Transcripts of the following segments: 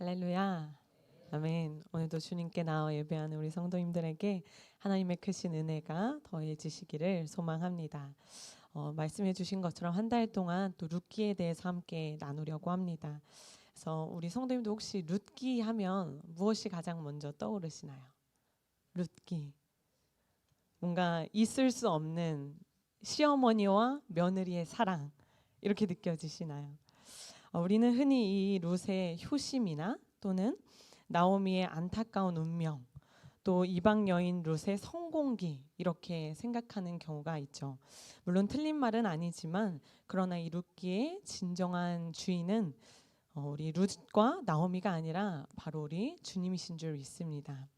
할렐루야. 아멘. 오늘도 주님께 나와 예배하는 우리 성도님들에게 하나님의 크신 은혜가 더해지시기를 소망합니다. 말씀해 주신 것처럼 한 달 동안 또 룻기에 대해서 함께 나누려고 합니다. 그래서 우리 성도님도 혹시 룻기 하면 무엇이 가장 먼저 떠오르시나요? 룻기. 뭔가 있을 수 없는 시어머니와 며느리의 사랑 이렇게 느껴지시나요? 우리는 흔히 이 룻의 효심이나 또는 나오미의 안타까운 운명, 또 이방 여인 룻의 성공기 이렇게 생각하는 경우가 있죠. 물론 틀린 말은 아니지만 그러나 이 룻기의 진정한 주인은 우리 룻과 나오미가 아니라 바로 우리 주님이신 줄 믿습니다.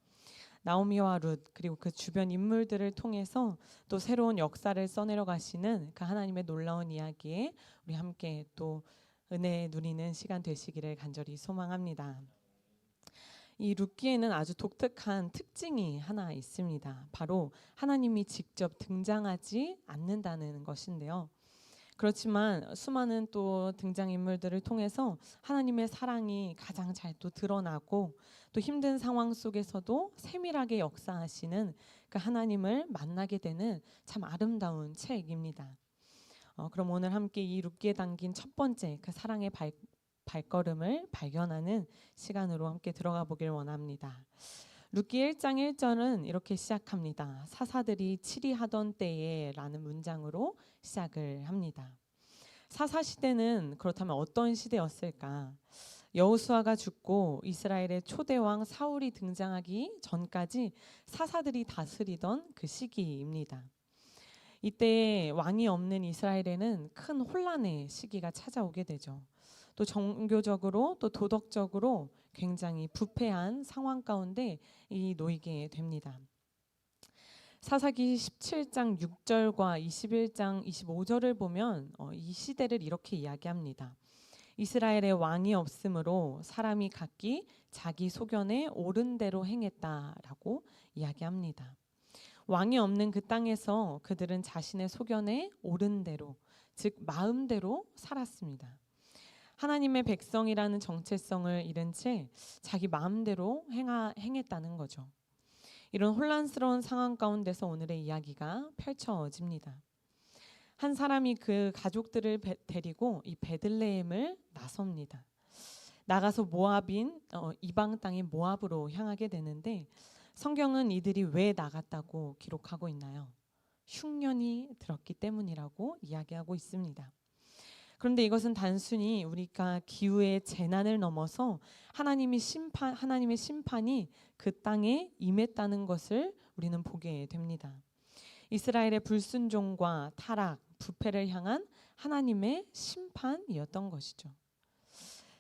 나오미와 룻 그리고 그 주변 인물들을 통해서 또 새로운 역사를 써내려 가시는 그 하나님의 놀라운 이야기에 우리 함께 또 은혜 누리는 시간 되시기를 간절히 소망합니다. 이 룻기에는 아주 독특한 특징이 하나 있습니다. 바로 하나님이 직접 등장하지 않는다는 것인데요. 그렇지만 수많은 또 등장인물들을 통해서 하나님의 사랑이 가장 잘 또 드러나고 또 힘든 상황 속에서도 세밀하게 역사하시는 그 하나님을 만나게 되는 참 아름다운 책입니다. 그럼 오늘 함께 이 룻기에 담긴 첫 번째 그 사랑의 발걸음을 발견하는 시간으로 함께 들어가 보길 원합니다. 룻기 1장 1절은 이렇게 시작합니다. 사사들이 치리하던 때에 라는 문장으로 시작을 합니다. 사사 시대는 그렇다면 어떤 시대였을까? 여호수아가 죽고 이스라엘의 초대왕 사울이 등장하기 전까지 사사들이 다스리던 그 시기입니다. 이때 왕이 없는 이스라엘에는 큰 혼란의 시기가 찾아오게 되죠. 또 종교적으로 또 도덕적으로 굉장히 부패한 상황 가운데 놓이게 됩니다. 사사기 17장 6절과 21장 25절을 보면 이 시대를 이렇게 이야기합니다. 이스라엘의 왕이 없으므로 사람이 각기 자기 소견에 옳은 대로 행했다라고 이야기합니다. 왕이 없는 그 땅에서 그들은 자신의 소견에 옳은 대로, 즉 마음대로 살았습니다. 하나님의 백성이라는 정체성을 잃은 채 자기 마음대로 행했다는 거죠. 이런 혼란스러운 상황 가운데서 오늘의 이야기가 펼쳐집니다. 한 사람이 그 가족들을 데리고 이 베들레헴을 나섭니다. 나가서 모압인 이방 땅인 모압으로 향하게 되는데 성경은 이들이 왜 나갔다고 기록하고 있나요? 흉년이 들었기 때문이라고 이야기하고 있습니다. 그런데 이것은 단순히 우리가 기후의 재난을 넘어서 하나님의 심판이 그 땅에 임했다는 것을 우리는 보게 됩니다. 이스라엘의 불순종과 타락, 부패를 향한 하나님의 심판이었던 것이죠.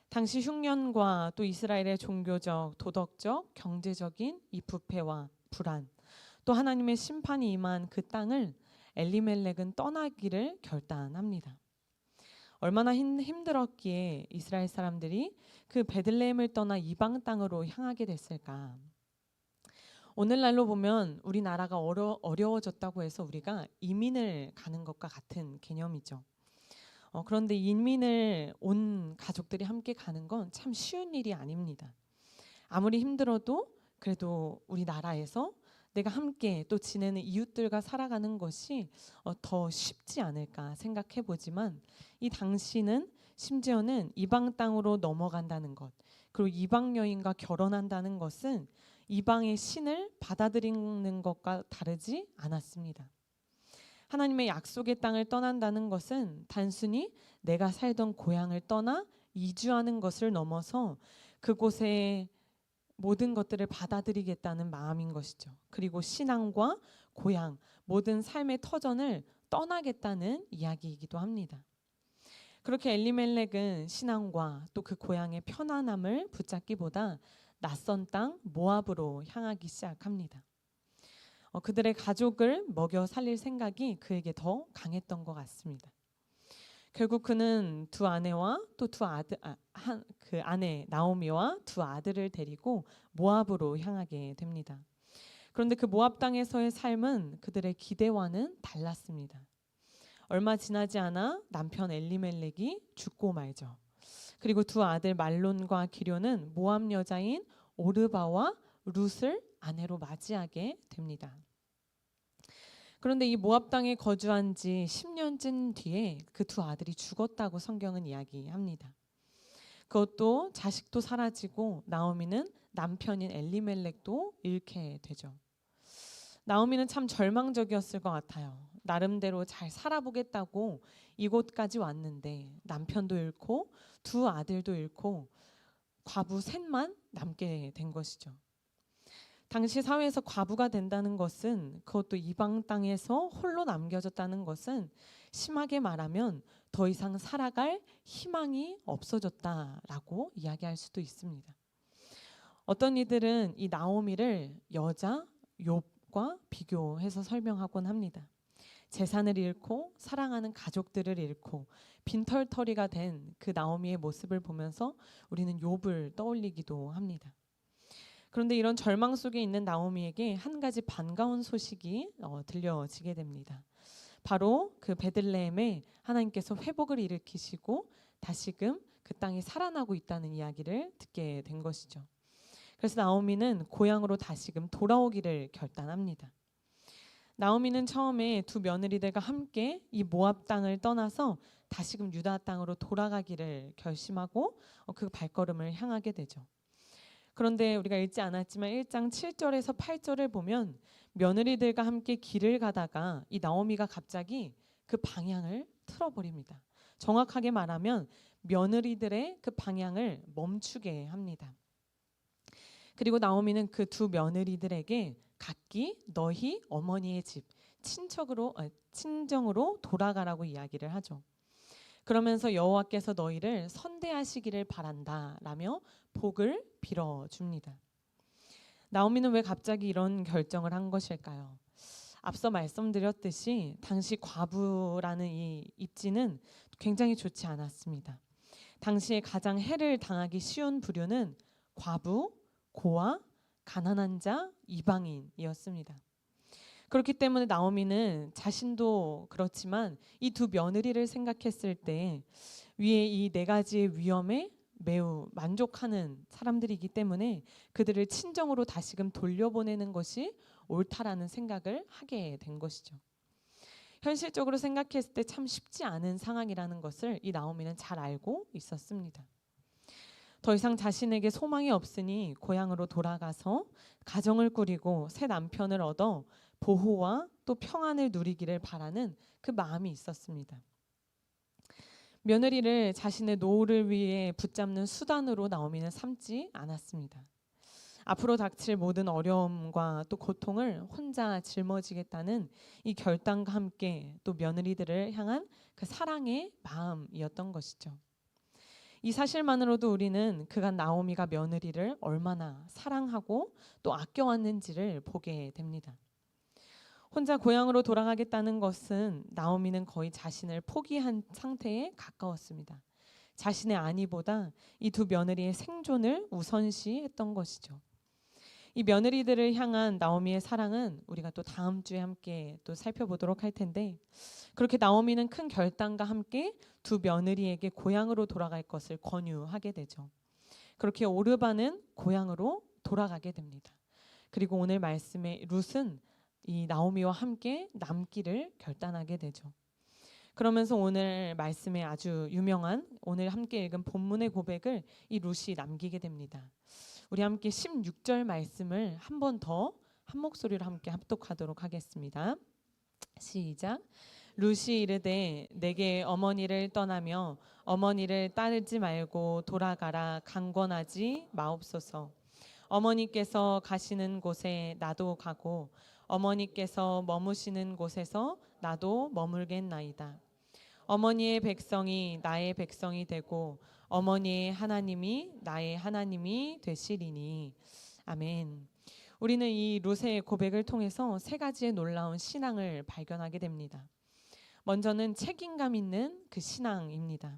당시 흉년과 또 이스라엘의 종교적, 도덕적, 경제적인 이 부패와 불안, 또 하나님의 심판이 임한 그 땅을 엘리멜렉은 떠나기를 결단합니다. 얼마나 힘들었기에 이스라엘 사람들이 그 베들레헴을 떠나 이방 땅으로 향하게 됐을까? 오늘날로 보면 우리나라가 어려워졌다고 해서 우리가 이민을 가는 것과 같은 개념이죠. 그런데 이민을 온 가족들이 함께 가는 건 참 쉬운 일이 아닙니다. 아무리 힘들어도 그래도 우리나라에서 내가 함께 또 지내는 이웃들과 살아가는 것이 더 쉽지 않을까 생각해 보지만 이 당시는 심지어는 이방 땅으로 넘어간다는 것, 그리고 이방 여인과 결혼한다는 것은 이방의 신을 받아들이는 것과 다르지 않았습니다. 하나님의 약속의 땅을 떠난다는 것은 단순히 내가 살던 고향을 떠나 이주하는 것을 넘어서 그곳에 모든 것들을 받아들이겠다는 마음인 것이죠. 그리고 신앙과 고향, 모든 삶의 터전을 떠나겠다는 이야기이기도 합니다. 그렇게 엘리멜렉은 신앙과 또 그 고향의 편안함을 붙잡기보다 낯선 땅 모압으로 향하기 시작합니다. 그들의 가족을 먹여 살릴 생각이 그에게 더 강했던 것 같습니다. 결국 그는 두 아내와 또 그 아내 나오미와 두 아들을 데리고 모압으로 향하게 됩니다. 그런데 그 모압 땅에서의 삶은 그들의 기대와는 달랐습니다. 얼마 지나지 않아 남편 엘리멜렉이 죽고 말죠. 그리고 두 아들 말론과 기럯은 모압 여자인 오르바와 룻을 아내로 맞이하게 됩니다. 그런데 이 모압 땅에 거주한 지 10년쯤 뒤에 그 두 아들이 죽었다고 성경은 이야기합니다. 그것도 자식도 사라지고 나오미는 남편인 엘리멜렉도 잃게 되죠. 나오미는 참 절망적이었을 것 같아요. 나름대로 잘 살아보겠다고 이곳까지 왔는데 남편도 잃고 두 아들도 잃고 과부 셋만 남게 된 것이죠. 당시 사회에서 과부가 된다는 것은, 그것도 이방 땅에서 홀로 남겨졌다는 것은 심하게 말하면 더 이상 살아갈 희망이 없어졌다라고 이야기할 수도 있습니다. 어떤 이들은 이 나오미를 여자 욥과 비교해서 설명하곤 합니다. 재산을 잃고 사랑하는 가족들을 잃고 빈털터리가 된 그 나오미의 모습을 보면서 우리는 욥을 떠올리기도 합니다. 그런데 이런 절망 속에 있는 나오미에게 한 가지 반가운 소식이 들려지게 됩니다. 바로 그 베들레헴에 하나님께서 회복을 일으키시고 다시금 그 땅이 살아나고 있다는 이야기를 듣게 된 것이죠. 그래서 나오미는 고향으로 다시금 돌아오기를 결단합니다. 나오미는 처음에 두 며느리들과 함께 이 모압 땅을 떠나서 다시금 유다 땅으로 돌아가기를 결심하고 그 발걸음을 향하게 되죠. 그런데 우리가 읽지 않았지만 1장 7절에서 8절을 보면 며느리들과 함께 길을 가다가 이 나오미가 갑자기 그 방향을 틀어버립니다. 정확하게 말하면 며느리들의 그 방향을 멈추게 합니다. 그리고 나오미는 그 두 며느리들에게 각기 너희 어머니의 집 친정으로 돌아가라고 이야기를 하죠. 그러면서 여호와께서 너희를 선대하시기를 바란다라며 복을 빌어줍니다. 나오미는 왜 갑자기 이런 결정을 한 것일까요? 앞서 말씀드렸듯이 당시 과부라는 이 입지는 굉장히 좋지 않았습니다. 당시에 가장 해를 당하기 쉬운 부류는 과부, 고아, 가난한 자, 이방인이었습니다. 그렇기 때문에 나오미는 자신도 그렇지만 이 두 며느리를 생각했을 때 위에 이 네 가지의 위험에 매우 만족하는 사람들이기 때문에 그들을 친정으로 다시금 돌려보내는 것이 옳다라는 생각을 하게 된 것이죠. 현실적으로 생각했을 때 참 쉽지 않은 상황이라는 것을 이 나오미는 잘 알고 있었습니다. 더 이상 자신에게 소망이 없으니 고향으로 돌아가서 가정을 꾸리고 새 남편을 얻어 보호와 또 평안을 누리기를 바라는 그 마음이 있었습니다. 며느리를 자신의 노후를 위해 붙잡는 수단으로 나오미는 삼지 않았습니다. 앞으로 닥칠 모든 어려움과 또 고통을 혼자 짊어지겠다는 이 결단과 함께 또 며느리들을 향한 그 사랑의 마음이었던 것이죠. 이 사실만으로도 우리는 그간 나오미가 며느리를 얼마나 사랑하고 또 아껴왔는지를 보게 됩니다. 혼자 고향으로 돌아가겠다는 것은 나오미는 거의 자신을 포기한 상태에 가까웠습니다. 자신의 안위보다 이 두 며느리의 생존을 우선시했던 것이죠. 이 며느리들을 향한 나오미의 사랑은 우리가 또 다음 주에 함께 또 살펴보도록 할 텐데, 그렇게 나오미는 큰 결단과 함께 두 며느리에게 고향으로 돌아갈 것을 권유하게 되죠. 그렇게 오르바는 고향으로 돌아가게 됩니다. 그리고 오늘 말씀의 룻은 이 나오미와 함께 남기를 결단하게 되죠. 그러면서 오늘 말씀에 아주 유명한 오늘 함께 읽은 본문의 고백을 이 룻이 남기게 됩니다. 우리 함께 16절 말씀을 한 번 더 한 목소리로 함께 합독하도록 하겠습니다. 시작. 룻이 이르되 내게 어머니를 떠나며 어머니를 따르지 말고 돌아가라 강권하지 마옵소서. 어머니께서 가시는 곳에 나도 가고 어머니께서 머무시는 곳에서 나도 머물겠나이다. 어머니의 백성이 나의 백성이 되고 어머니의 하나님이 나의 하나님이 되시리니. 아멘. 우리는 이 룻의 고백을 통해서 세 가지의 놀라운 신앙을 발견하게 됩니다. 먼저는 책임감 있는 그 신앙입니다.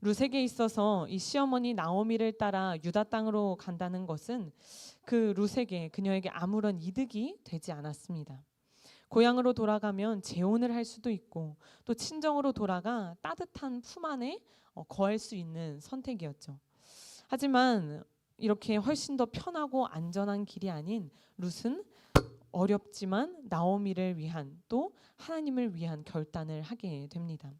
룻에게 있어서 이 시어머니 나오미를 따라 유다 땅으로 간다는 것은 그 룻에게, 그녀에게 아무런 이득이 되지 않았습니다. 고향으로 돌아가면 재혼을 할 수도 있고 또 친정으로 돌아가 따뜻한 품 안에 거할 수 있는 선택이었죠. 하지만 이렇게 훨씬 더 편하고 안전한 길이 아닌 룻은 어렵지만 나오미를 위한 또 하나님을 위한 결단을 하게 됩니다.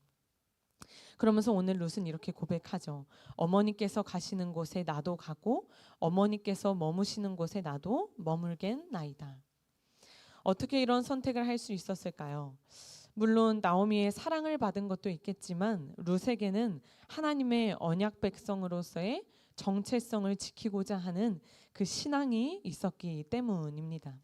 그러면서 오늘 룻은 이렇게 고백하죠. 어머니께서 가시는 곳에 나도 가고 어머니께서 머무시는 곳에 나도 머물겠나이다. 어떻게 이런 선택을 할 수 있었을까요? 물론 나오미의 사랑을 받은 것도 있겠지만 룻에게는 하나님의 언약 백성으로서의 정체성을 지키고자 하는 그 신앙이 있었기 때문입니다.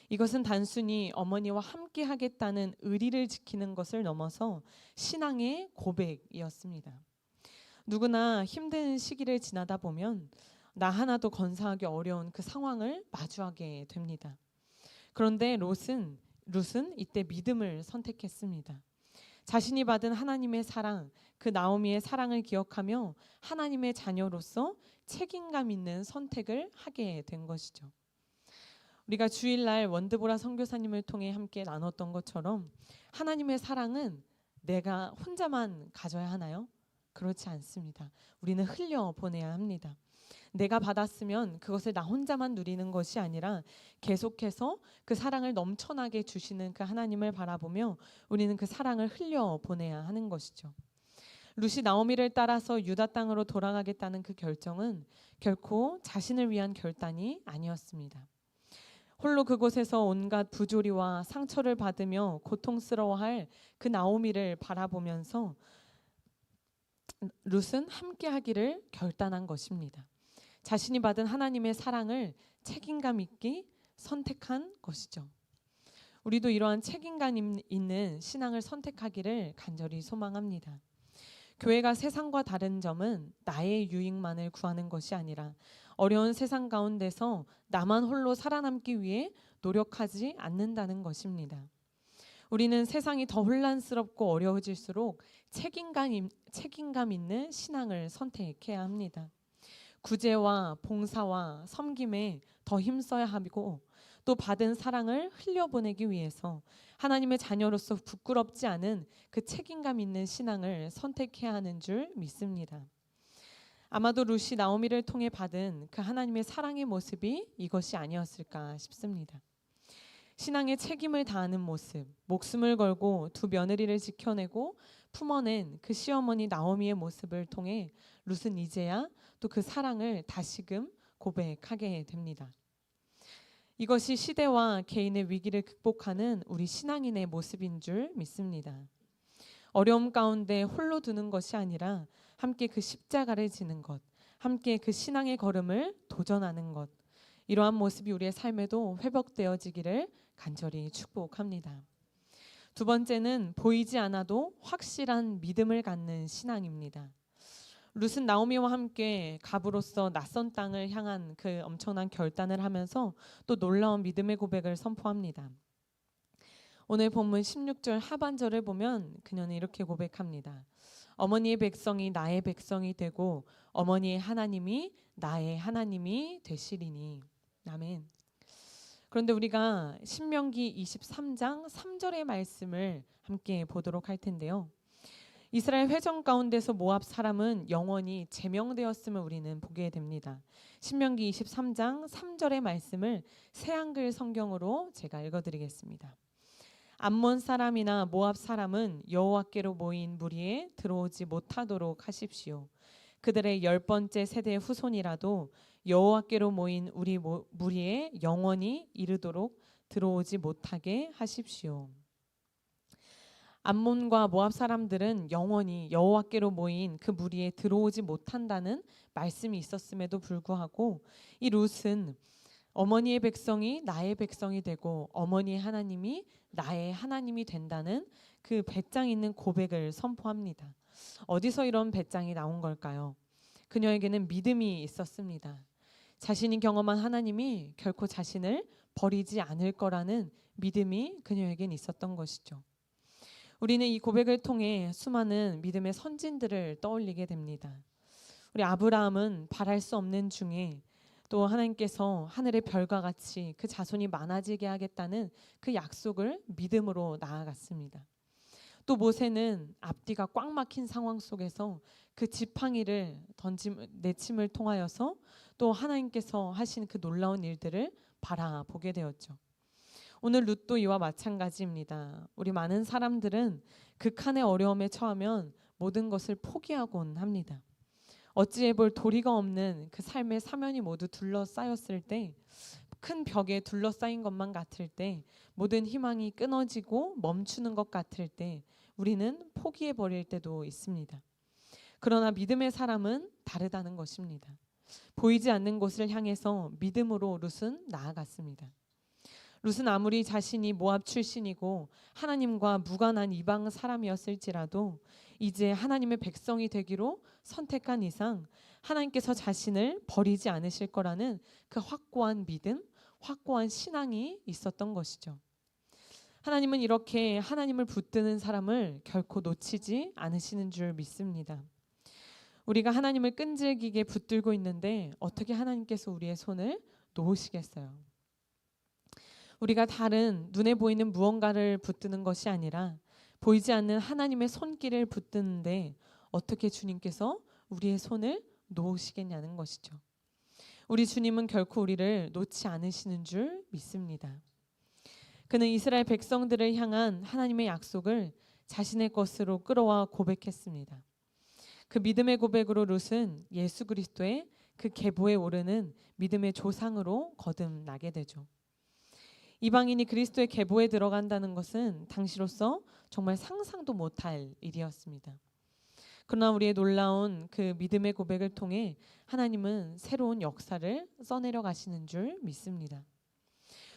이것은 단순히 어머니와 함께 하겠다는 의리를 지키는 것을 넘어서 신앙의 고백이었습니다. 누구나 힘든 시기를 지나다 보면 나 하나도 건사하기 어려운 그 상황을 마주하게 됩니다. 그런데 룻은 이때 믿음을 선택했습니다. 자신이 받은 하나님의 사랑, 그 나오미의 사랑을 기억하며 하나님의 자녀로서 책임감 있는 선택을 하게 된 것이죠. 우리가 주일날 원드보라 선교사님을 통해 함께 나눴던 것처럼 하나님의 사랑은 내가 혼자만 가져야 하나요? 그렇지 않습니다. 우리는 흘려보내야 합니다. 내가 받았으면 그것을 나 혼자만 누리는 것이 아니라 계속해서 그 사랑을 넘쳐나게 주시는 그 하나님을 바라보며 우리는 그 사랑을 흘려보내야 하는 것이죠. 룻이 나오미를 따라서 유다 땅으로 돌아가겠다는 그 결정은 결코 자신을 위한 결단이 아니었습니다. 홀로 그곳에서 온갖 부조리와 상처를 받으며 고통스러워할 그 나오미를 바라보면서 룻은 함께하기를 결단한 것입니다. 자신이 받은 하나님의 사랑을 책임감 있게 선택한 것이죠. 우리도 이러한 책임감 있는 신앙을 선택하기를 간절히 소망합니다. 교회가 세상과 다른 점은 나의 유익만을 구하는 것이 아니라 어려운 세상 가운데서 나만 홀로 살아남기 위해 노력하지 않는다는 것입니다. 우리는 세상이 더 혼란스럽고 어려워질수록 책임감 있는 신앙을 선택해야 합니다. 구제와 봉사와 섬김에 더 힘써야 하고 또 받은 사랑을 흘려보내기 위해서 하나님의 자녀로서 부끄럽지 않은 그 책임감 있는 신앙을 선택해야 하는 줄 믿습니다. 아마도 룻이 나오미를 통해 받은 그 하나님의 사랑의 모습이 이것이 아니었을까 싶습니다. 신앙의 책임을 다하는 모습, 목숨을 걸고 두 며느리를 지켜내고 품어낸 그 시어머니 나오미의 모습을 통해 룻은 이제야 또 그 사랑을 다시금 고백하게 됩니다. 이것이 시대와 개인의 위기를 극복하는 우리 신앙인의 모습인 줄 믿습니다. 어려움 가운데 홀로 두는 것이 아니라 함께 그 십자가를 지는 것, 함께 그 신앙의 걸음을 도전하는 것, 이러한 모습이 우리의 삶에도 회복되어지기를 간절히 축복합니다. 두 번째는 보이지 않아도 확실한 믿음을 갖는 신앙입니다. 룻은 나오미와 함께 갑으로서 낯선 땅을 향한 그 엄청난 결단을 하면서 또 놀라운 믿음의 고백을 선포합니다. 오늘 본문 16절 하반절을 보면 그녀는 이렇게 고백합니다. 어머니의 백성이 나의 백성이 되고 어머니의 하나님이 나의 하나님이 되시리니. 아멘. 그런데 우리가 신명기 23장 3절의 말씀을 함께 보도록 할 텐데요. 이스라엘 회정 가운데서 모압 사람은 영원히 제명되었음을 우리는 보게 됩니다. 신명기 23장 3절의 말씀을 새한글 성경으로 제가 읽어드리겠습니다. 암몬 사람이나 모압 사람은 여호와께로 모인 무리에 들어오지 못하도록 하십시오. 그들의 10번째 세대의 후손이라도 여호와께로 모인 우리 무리에 영원히 이르도록 들어오지 못하게 하십시오. 암몬과 모압 사람들은 영원히 여호와께로 모인 그 무리에 들어오지 못한다는 말씀이 있었음에도 불구하고 이 룻은 어머니의 백성이 나의 백성이 되고 어머니의 하나님이 나의 하나님이 된다는 그 배짱 있는 고백을 선포합니다. 어디서 이런 배짱이 나온 걸까요? 그녀에게는 믿음이 있었습니다. 자신이 경험한 하나님이 결코 자신을 버리지 않을 거라는 믿음이 그녀에겐 있었던 것이죠. 우리는 이 고백을 통해 수많은 믿음의 선진들을 떠올리게 됩니다. 우리 아브라함은 바랄 수 없는 중에 또 하나님께서 하늘의 별과 같이 그 자손이 많아지게 하겠다는 그 약속을 믿음으로 나아갔습니다. 또 모세는 앞뒤가 꽉 막힌 상황 속에서 그 지팡이를 내침을 통하여서 또 하나님께서 하신 그 놀라운 일들을 바라보게 되었죠. 오늘 룻도 이와 마찬가지입니다. 우리 많은 사람들은 극한의 어려움에 처하면 모든 것을 포기하곤 합니다. 어찌해 볼 도리가 없는 그 삶의 사면이 모두 둘러싸였을 때, 큰 벽에 둘러싸인 것만 같을 때, 모든 희망이 끊어지고 멈추는 것 같을 때 우리는 포기해 버릴 때도 있습니다. 그러나 믿음의 사람은 다르다는 것입니다. 보이지 않는 곳을 향해서 믿음으로 룻은 나아갔습니다. 룻은 아무리 자신이 모압 출신이고 하나님과 무관한 이방 사람이었을지라도 이제 하나님의 백성이 되기로 선택한 이상 하나님께서 자신을 버리지 않으실 거라는 그 확고한 믿음, 확고한 신앙이 있었던 것이죠. 하나님은 이렇게 하나님을 붙드는 사람을 결코 놓치지 않으시는 줄 믿습니다. 우리가 하나님을 끈질기게 붙들고 있는데 어떻게 하나님께서 우리의 손을 놓으시겠어요? 우리가 다른 눈에 보이는 무언가를 붙드는 것이 아니라 보이지 않는 하나님의 손길을 붙드는데 어떻게 주님께서 우리의 손을 놓으시겠냐는 것이죠. 우리 주님은 결코 우리를 놓지 않으시는 줄 믿습니다. 그는 이스라엘 백성들을 향한 하나님의 약속을 자신의 것으로 끌어와 고백했습니다. 그 믿음의 고백으로 룻은 예수 그리스도의 그 계보에 오르는 믿음의 조상으로 거듭나게 되죠. 이방인이 그리스도의 계보에 들어간다는 것은 당시로서 정말 상상도 못할 일이었습니다. 그러나 우리의 놀라운 그 믿음의 고백을 통해 하나님은 새로운 역사를 써내려 가시는 줄 믿습니다.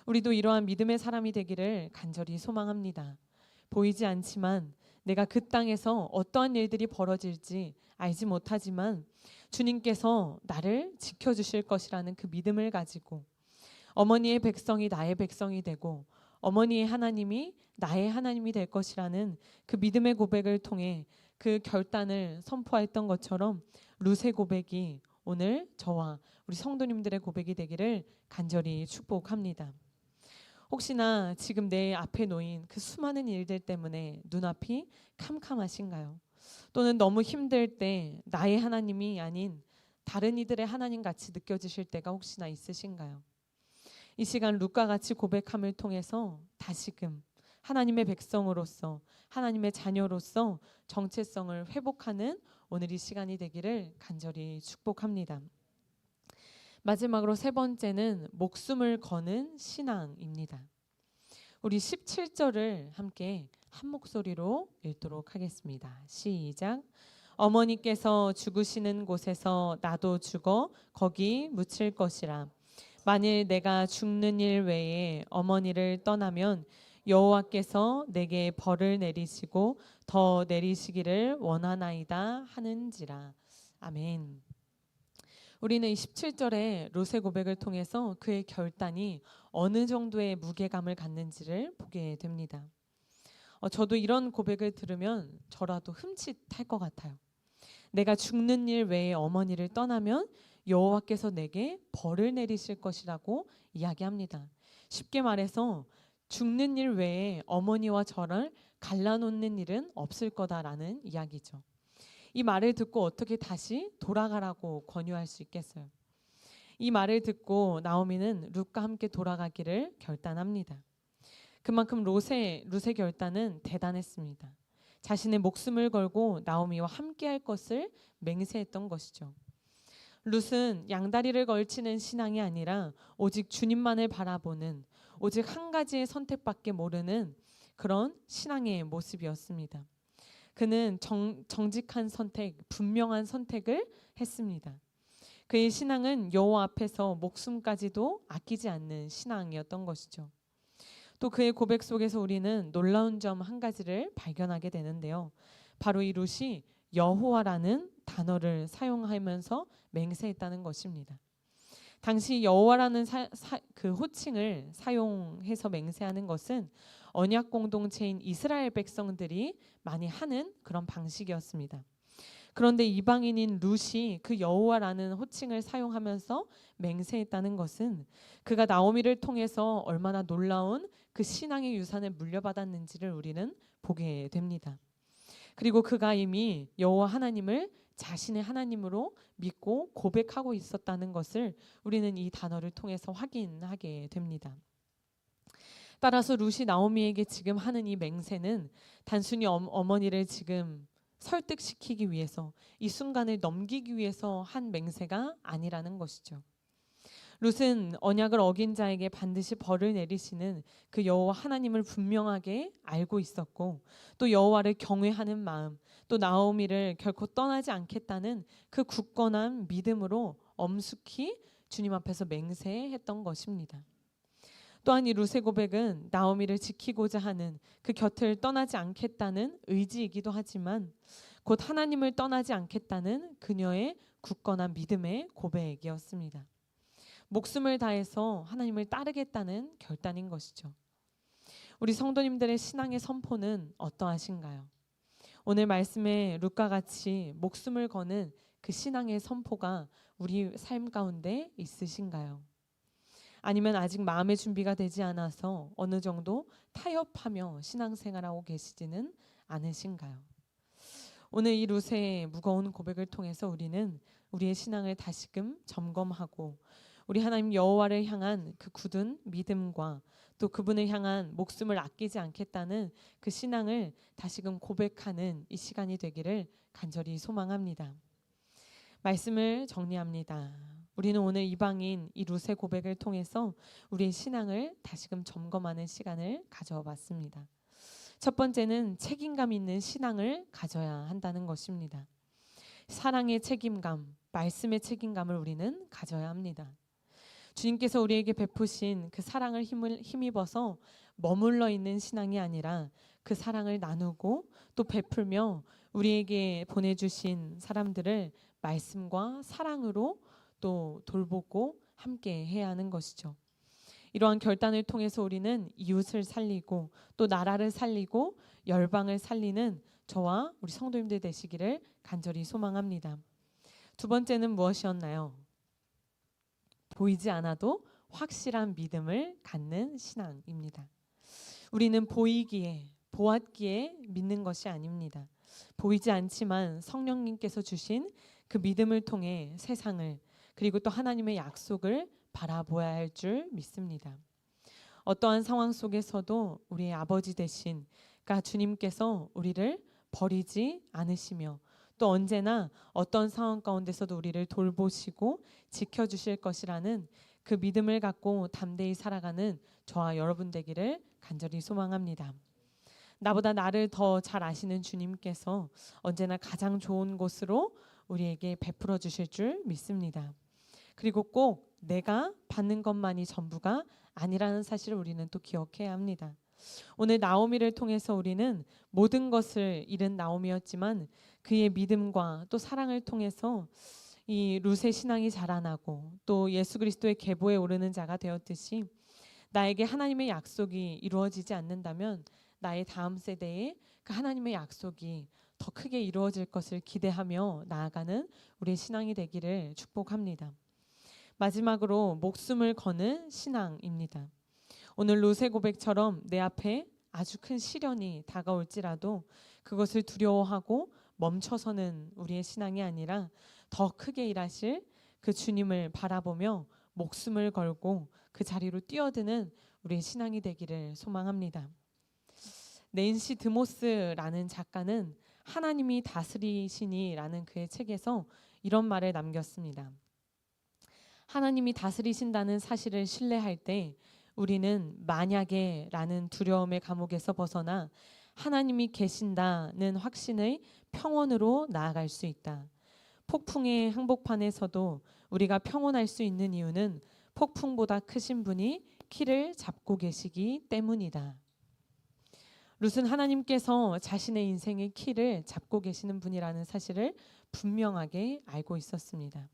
우리도 이러한 믿음의 사람이 되기를 간절히 소망합니다. 보이지 않지만 내가 그 땅에서 어떠한 일들이 벌어질지 알지 못하지만 주님께서 나를 지켜주실 것이라는 그 믿음을 가지고 어머니의 백성이 나의 백성이 되고 어머니의 하나님이 나의 하나님이 될 것이라는 그 믿음의 고백을 통해 그 결단을 선포했던 것처럼 룻의 고백이 오늘 저와 우리 성도님들의 고백이 되기를 간절히 축복합니다. 혹시나 지금 내 앞에 놓인 그 수많은 일들 때문에 눈앞이 캄캄하신가요? 또는 너무 힘들 때 나의 하나님이 아닌 다른 이들의 하나님 같이 느껴지실 때가 혹시나 있으신가요? 이 시간 룻과 같이 고백함을 통해서 다시금 하나님의 백성으로서 하나님의 자녀로서 정체성을 회복하는 오늘 이 시간이 되기를 간절히 축복합니다. 마지막으로 세 번째는 목숨을 거는 신앙입니다. 우리 17절을 함께 한 목소리로 읽도록 하겠습니다. 시작. 어머니께서 죽으시는 곳에서 나도 죽어 거기 묻힐 것이라. 만일 내가 죽는 일 외에 어머니를 떠나면 여호와께서 내게 벌을 내리시고 더 내리시기를 원하나이다 하는지라. 아멘. 우리는 이 17절의 룻의 고백을 통해서 그의 결단이 어느 정도의 무게감을 갖는지를 보게 됩니다. 저도 이런 고백을 들으면 저라도 흠칫할 것 같아요. 내가 죽는 일 외에 어머니를 떠나면 여호와께서 내게 벌을 내리실 것이라고 이야기합니다. 쉽게 말해서 죽는 일 외에 어머니와 저를 갈라놓는 일은 없을 거다라는 이야기죠. 이 말을 듣고 어떻게 다시 돌아가라고 권유할 수 있겠어요? 이 말을 듣고 나오미는 룻과 함께 돌아가기를 결단합니다. 그만큼 룻의 결단은 대단했습니다. 자신의 목숨을 걸고 나오미와 함께할 것을 맹세했던 것이죠. 룻은 양다리를 걸치는 신앙이 아니라 오직 주님만을 바라보는 오직 한 가지의 선택밖에 모르는 그런 신앙의 모습이었습니다. 그는 정직한 선택, 분명한 선택을 했습니다. 그의 신앙은 여호와 앞에서 목숨까지도 아끼지 않는 신앙이었던 것이죠. 또 그의 고백 속에서 우리는 놀라운 점 한 가지를 발견하게 되는데요. 바로 이 룻이 여호와라는 단어를 사용하면서 맹세했다는 것입니다. 당시 여호와라는 그 호칭을 사용해서 맹세하는 것은 언약 공동체인 이스라엘 백성들이 많이 하는 그런 방식이었습니다. 그런데 이방인인 룻이 그 여호와라는 호칭을 사용하면서 맹세했다는 것은 그가 나오미를 통해서 얼마나 놀라운 그 신앙의 유산을 물려받았는지를 우리는 보게 됩니다. 그리고 그가 이미 여호와 하나님을 자신의 하나님으로 믿고 고백하고 있었다는 것을 우리는 이 단어를 통해서 확인하게 됩니다. 따라서 룻이 나오미에게 지금 하는 이 맹세는 단순히 어머니를 지금 설득시키기 위해서, 이 순간을 넘기기 위해서 한 맹세가 아니라는 것이죠. 룻은 언약을 어긴 자에게 반드시 벌을 내리시는 그 여호와 하나님을 분명하게 알고 있었고, 또 여호와를 경외하는 마음, 또 나오미를 결코 떠나지 않겠다는 그 굳건한 믿음으로 엄숙히 주님 앞에서 맹세했던 것입니다. 또한 이 룻의 고백은 나오미를 지키고자 하는, 그 곁을 떠나지 않겠다는 의지이기도 하지만 곧 하나님을 떠나지 않겠다는 그녀의 굳건한 믿음의 고백이었습니다. 목숨을 다해서 하나님을 따르겠다는 결단인 것이죠. 우리 성도님들의 신앙의 선포는 어떠하신가요? 오늘 말씀에 룻과 같이 목숨을 거는 그 신앙의 선포가 우리 삶 가운데 있으신가요? 아니면 아직 마음의 준비가 되지 않아서 어느 정도 타협하며 신앙생활하고 계시지는 않으신가요? 오늘 이 룻의 무거운 고백을 통해서 우리는 우리의 신앙을 다시금 점검하고 우리 하나님 여호와를 향한 그 굳은 믿음과 또 그분을 향한 목숨을 아끼지 않겠다는 그 신앙을 다시금 고백하는 이 시간이 되기를 간절히 소망합니다. 말씀을 정리합니다. 우리는 오늘 이방인 이 룻의 고백을 통해서 우리의 신앙을 다시금 점검하는 시간을 가져봤습니다. 첫 번째는 책임감 있는 신앙을 가져야 한다는 것입니다. 사랑의 책임감, 말씀의 책임감을 우리는 가져야 합니다. 주님께서 우리에게 베푸신 그 사랑을 힘입어서 머물러 있는 신앙이 아니라 그 사랑을 나누고 또 베풀며 우리에게 보내주신 사람들을 말씀과 사랑으로 또 돌보고 함께 해야 하는 것이죠. 이러한 결단을 통해서 우리는 이웃을 살리고 또 나라를 살리고 열방을 살리는 저와 우리 성도님들 되시기를 간절히 소망합니다. 두 번째는 무엇이었나요? 보이지 않아도 확실한 믿음을 갖는 신앙입니다. 우리는 보이기에, 보았기에 믿는 것이 아닙니다. 보이지 않지만 성령님께서 주신 그 믿음을 통해 세상을, 그리고 또 하나님의 약속을 바라보아야 할 줄 믿습니다. 어떠한 상황 속에서도 우리의 아버지 되신 그러니까 주님께서 우리를 버리지 않으시며 또 언제나 어떤 상황 가운데서도 우리를 돌보시고 지켜주실 것이라는 그 믿음을 갖고 담대히 살아가는 저와 여러분 되기를 간절히 소망합니다. 나보다 나를 더 잘 아시는 주님께서 언제나 가장 좋은 곳으로 우리에게 베풀어 주실 줄 믿습니다. 그리고 꼭 내가 받는 것만이 전부가 아니라는 사실을 우리는 또 기억해야 합니다. 오늘 나오미를 통해서 우리는 모든 것을 잃은 나오미였지만 그의 믿음과 또 사랑을 통해서 이 룻의 신앙이 자라나고 또 예수 그리스도의 계보에 오르는 자가 되었듯이 나에게 하나님의 약속이 이루어지지 않는다면 나의 다음 세대에 그 하나님의 약속이 더 크게 이루어질 것을 기대하며 나아가는 우리의 신앙이 되기를 축복합니다. 마지막으로 목숨을 거는 신앙입니다. 오늘 룻의 고백처럼 내 앞에 아주 큰 시련이 다가올지라도 그것을 두려워하고 멈춰서는 우리의 신앙이 아니라 더 크게 일하실 그 주님을 바라보며 목숨을 걸고 그 자리로 뛰어드는 우리의 신앙이 되기를 소망합니다. 낸시 드모스라는 작가는 하나님이 다스리시니라는 그의 책에서 이런 말을 남겼습니다. 하나님이 다스리신다는 사실을 신뢰할 때 우리는 만약에 라는 두려움의 감옥에서 벗어나 하나님이 계신다는 확신의 평온으로 나아갈 수 있다. 폭풍의 항복판에서도 우리가 평온할 수 있는 이유는 폭풍보다 크신 분이 키를 잡고 계시기 때문이다. 룻은 하나님께서 자신의 인생의 키를 잡고 계시는 분이라는 사실을 분명하게 알고 있었습니다.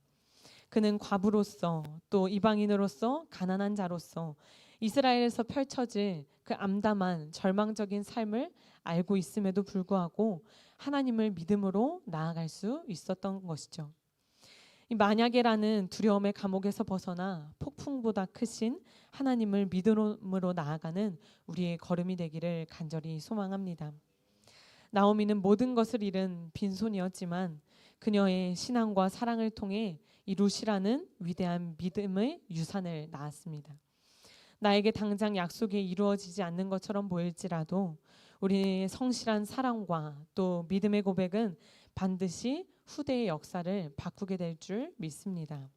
그는 과부로서 또 이방인으로서 가난한 자로서 이스라엘에서 펼쳐질 그 암담한 절망적인 삶을 알고 있음에도 불구하고 하나님을 믿음으로 나아갈 수 있었던 것이죠. 이 만약에라는 두려움의 감옥에서 벗어나 폭풍보다 크신 하나님을 믿음으로 나아가는 우리의 걸음이 되기를 간절히 소망합니다. 나오미는 모든 것을 잃은 빈손이었지만 그녀의 신앙과 사랑을 통해 이루시라는 위대한 믿음의 유산을 낳았습니다. 나에게 당장 약속이 이루어지지 않는 것처럼 보일지라도 우리의 성실한 사랑과 또 믿음의 고백은 반드시 후대의 역사를 바꾸게 될 줄 믿습니다.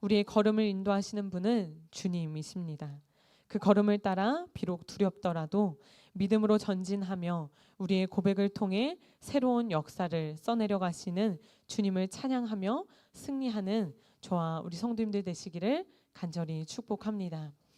우리의 걸음을 인도하시는 분은 주님이십니다. 그 걸음을 따라 비록 두렵더라도 믿음으로 전진하며 우리의 고백을 통해 새로운 역사를 써내려 가시는 주님을 찬양하며 승리하는 저와 우리 성도님들 되시기를 간절히 축복합니다.